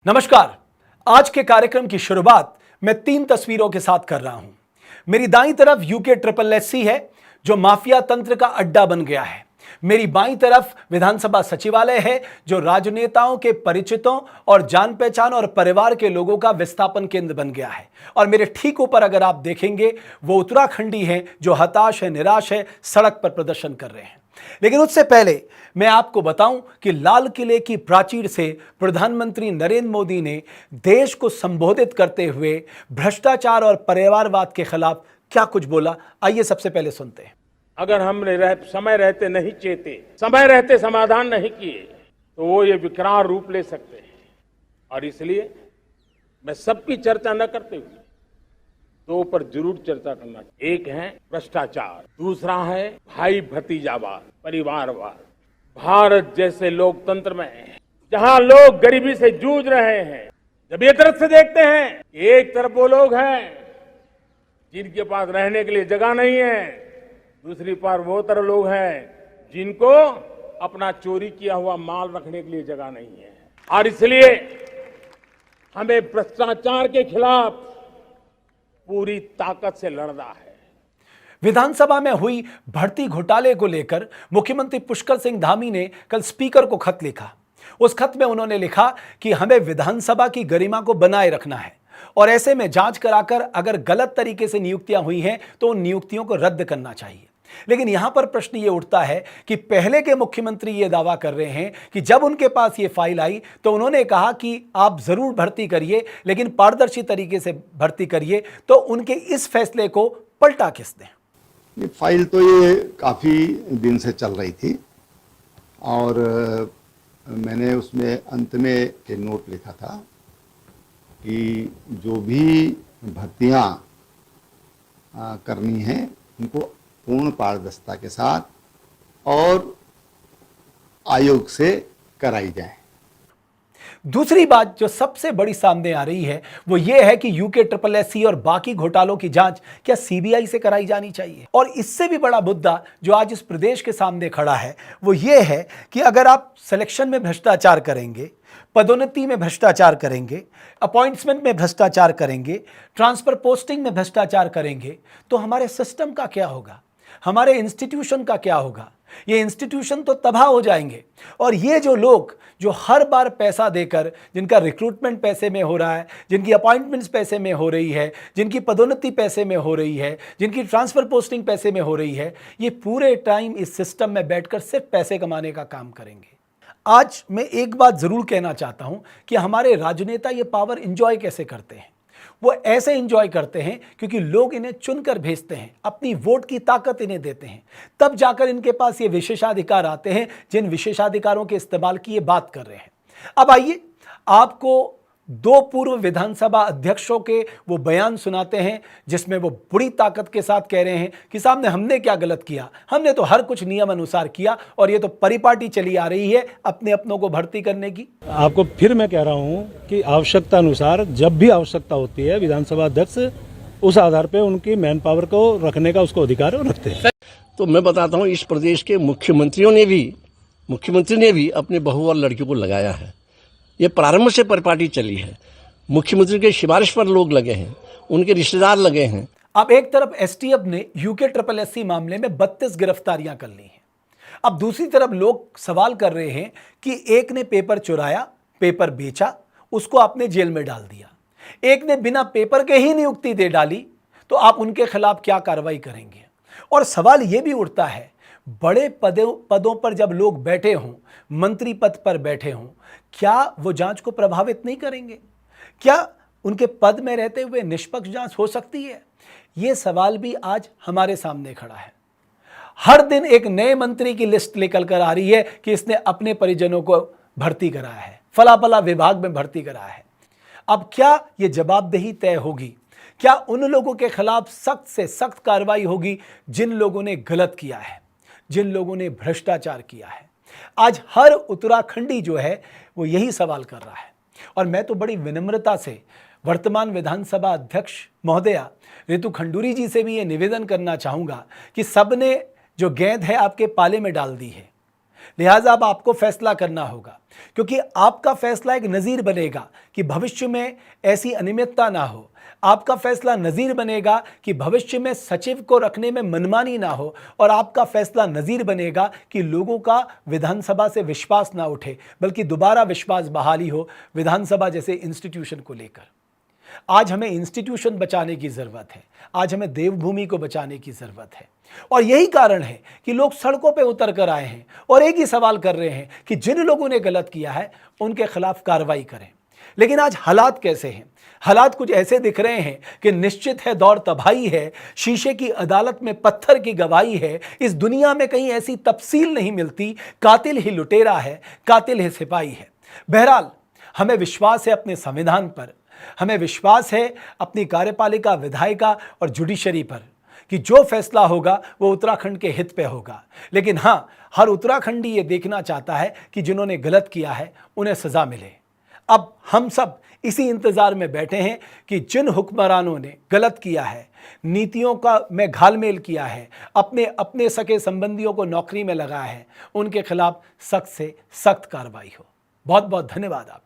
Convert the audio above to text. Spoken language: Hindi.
नमस्कार। आज के कार्यक्रम की शुरुआत मैं 3 तस्वीरों के साथ कर रहा हूं। मेरी दाईं तरफ यूके ट्रिपल एससी है जो माफिया तंत्र का अड्डा बन गया है। मेरी बाईं तरफ विधानसभा सचिवालय है जो राजनेताओं के परिचितों और जान पहचान और परिवार के लोगों का विस्थापन केंद्र बन गया है। और मेरे ठीक ऊपर अगर आप देखेंगे वो उत्तराखंडी हैं जो हताश है, निराश है, सड़क पर प्रदर्शन कर रहे हैं। लेकिन उससे पहले मैं आपको बताऊं कि लाल किले की प्राचीर से प्रधानमंत्री नरेंद्र मोदी ने देश को संबोधित करते हुए भ्रष्टाचार और परिवारवाद के खिलाफ क्या कुछ बोला। आइए सबसे पहले सुनते हैं। अगर हमने समय रहते नहीं चेते, समय रहते समाधान नहीं किए तो वो ये विकराल रूप ले सकते हैं। और इसलिए मैं सबकी चर्चा न करते हुए 2 पर जरूर चर्चा करना। एक है भ्रष्टाचार, दूसरा है भाई भतीजावाद, परिवारवाद। भारत जैसे लोकतंत्र में जहां लोग गरीबी से जूझ रहे हैं, जब ये तरफ से देखते हैं एक तरफ वो लोग हैं जिनके पास रहने के लिए जगह नहीं है, दूसरी पार वो तरफ लोग हैं जिनको अपना चोरी किया हुआ माल रखने के लिए जगह नहीं है। और इसलिए हमें भ्रष्टाचार के खिलाफ पूरी ताकत से लड़ना है। विधानसभा में हुई भर्ती घोटाले को लेकर मुख्यमंत्री पुष्कर सिंह धामी ने कल स्पीकर को खत लिखा। उस खत में उन्होंने लिखा कि हमें विधानसभा की गरिमा को बनाए रखना है और ऐसे में जांच कराकर अगर गलत तरीके से नियुक्तियां हुई हैं तो उन नियुक्तियों को रद्द करना चाहिए। लेकिन यहां पर प्रश्न यह उठता है कि पहले के मुख्यमंत्री यह दावा कर रहे हैं कि जब उनके पास यह फाइल आई तो उन्होंने कहा कि आप जरूर भर्ती करिए लेकिन पारदर्शी तरीके से भर्ती करिए, तो उनके इस फैसले को पलटा किसने? ये फाइल तो ये काफ़ी दिन से चल रही थी और मैंने उसमें अंत में एक नोट लिखा था कि जो भी भर्तियां करनी है उनको पूर्ण पारदर्शिता के साथ और आयोग से कराई जाए। दूसरी बात जो सबसे बड़ी सामने आ रही है वो ये है कि यूके ट्रिपल एससी और बाकी घोटालों की जांच क्या सीबीआई से कराई जानी चाहिए। और इससे भी बड़ा मुद्दा जो आज इस प्रदेश के सामने खड़ा है वो ये है कि अगर आप सिलेक्शन में भ्रष्टाचार करेंगे, पदोन्नति में भ्रष्टाचार करेंगे, अपॉइंटमेंट में भ्रष्टाचार करेंगे, ट्रांसफर पोस्टिंग में भ्रष्टाचार करेंगे तो हमारे सिस्टम का क्या होगा, हमारे इंस्टीट्यूशन का क्या होगा? ये इंस्टीट्यूशन तो तबाह हो जाएंगे। और ये जो लोग जो हर बार पैसा देकर, जिनका रिक्रूटमेंट पैसे में हो रहा है, जिनकी अपॉइंटमेंट्स पैसे में हो रही है, जिनकी पदोन्नति पैसे में हो रही है, जिनकी ट्रांसफर पोस्टिंग पैसे में हो रही है, ये पूरे टाइम इस सिस्टम में बैठकर सिर्फ पैसे कमाने का काम करेंगे। आज मैं एक बात जरूर कहना चाहता हूं कि हमारे राजनेता ये पावर एंजॉय कैसे करते हैं। वो ऐसे एंजॉय करते हैं क्योंकि लोग इन्हें चुनकर भेजते हैं, अपनी वोट की ताकत इन्हें देते हैं, तब जाकर इनके पास ये विशेषाधिकार आते हैं जिन विशेषाधिकारों के इस्तेमाल की ये बात कर रहे हैं। अब आइए आपको 2 पूर्व विधानसभा अध्यक्षों के वो बयान सुनाते हैं जिसमें वो बड़ी ताकत के साथ कह रहे हैं कि सामने हमने क्या गलत किया, हमने तो हर कुछ नियम अनुसार किया और ये तो परिपाटी चली आ रही है अपने अपनों को भर्ती करने की। आपको फिर मैं कह रहा हूं कि आवश्यकता अनुसार जब भी आवश्यकता होती है विधानसभा अध्यक्ष उस आधार पर उनकी मैन पावर को रखने का उसको अधिकार रखते हैं। तो मैं बताता हूँ, इस प्रदेश के मुख्यमंत्री ने भी अपने बहू और लड़कियों को लगाया है। ये प्रारंभ से परिपाटी चली है। मुख्यमंत्री के सिफारिश पर लोग लगे हैं, उनके रिश्तेदार लगे हैं। अब एक तरफ एसटीएफ ने यूके ट्रिपल एससी मामले में 32 गिरफ्तारियां कर ली हैं। अब दूसरी तरफ लोग सवाल कर रहे हैं कि एक ने पेपर चुराया, पेपर बेचा, उसको आपने जेल में डाल दिया, एक ने बिना पेपर के ही नियुक्ति दे डाली, तो आप उनके खिलाफ क्या कार्रवाई करेंगे? और सवाल यह भी उठता है, बड़े पदों पर जब लोग बैठे हों, मंत्री पद पर बैठे हों, क्या वो जांच को प्रभावित नहीं करेंगे? क्या उनके पद में रहते हुए निष्पक्ष जांच हो सकती है? ये सवाल भी आज हमारे सामने खड़ा है। हर दिन एक नए मंत्री की लिस्ट निकल कर आ रही है कि इसने अपने परिजनों को भर्ती कराया है, फला फला विभाग में भर्ती कराया है। अब क्या ये जवाबदेही तय होगी? क्या उन लोगों के खिलाफ सख्त से सख्त कार्रवाई होगी जिन लोगों ने गलत किया है, जिन लोगों ने भ्रष्टाचार किया है? आज हर उत्तराखंडी जो है वो यही सवाल कर रहा है। और मैं तो बड़ी विनम्रता से वर्तमान विधानसभा अध्यक्ष महोदया रितु खंडूरी जी से भी ये निवेदन करना चाहूँगा कि सबने जो गेंद है आपके पाले में डाल दी है, लिहाजा अब आपको फैसला करना होगा, क्योंकि आपका फैसला एक नज़ीर बनेगा कि भविष्य में ऐसी अनियमितता ना हो। आपका फैसला नज़ीर बनेगा कि भविष्य में सचिव को रखने में मनमानी ना हो, और आपका फैसला नज़ीर बनेगा कि लोगों का विधानसभा से विश्वास ना उठे, बल्कि दोबारा विश्वास बहाली हो विधानसभा जैसे इंस्टीट्यूशन को लेकर। आज हमें इंस्टीट्यूशन बचाने की ज़रूरत है, आज हमें देवभूमि को बचाने की ज़रूरत है, और यही कारण है कि लोग सड़कों पे उतर कर आए हैं और एक ही सवाल कर रहे हैं कि जिन लोगों ने गलत किया है उनके खिलाफ कार्रवाई करें। लेकिन आज हालात कैसे हैं? हालात कुछ ऐसे दिख रहे हैं कि निश्चित है दौर तबाही है, शीशे की अदालत में पत्थर की गवाही है। इस दुनिया में कहीं ऐसी तफसील नहीं मिलती, कातिल ही लुटेरा है, कातिल ही सिपाही है। बहरहाल हमें विश्वास है अपने संविधान पर, हमें विश्वास है अपनी कार्यपालिका, विधायिका और जुडिशरी पर कि जो फैसला होगा वो उत्तराखंड के हित पे होगा। लेकिन हाँ, हर उत्तराखंडी ये देखना चाहता है कि जिन्होंने गलत किया है उन्हें सज़ा मिले। अब हम सब इसी इंतज़ार में बैठे हैं कि जिन हुक्मरानों ने गलत किया है, नीतियों का में घालमेल किया है, अपने सगे संबंधियों को नौकरी में लगाया है, उनके खिलाफ सख्त से सख्त कार्रवाई हो। बहुत बहुत धन्यवाद आप।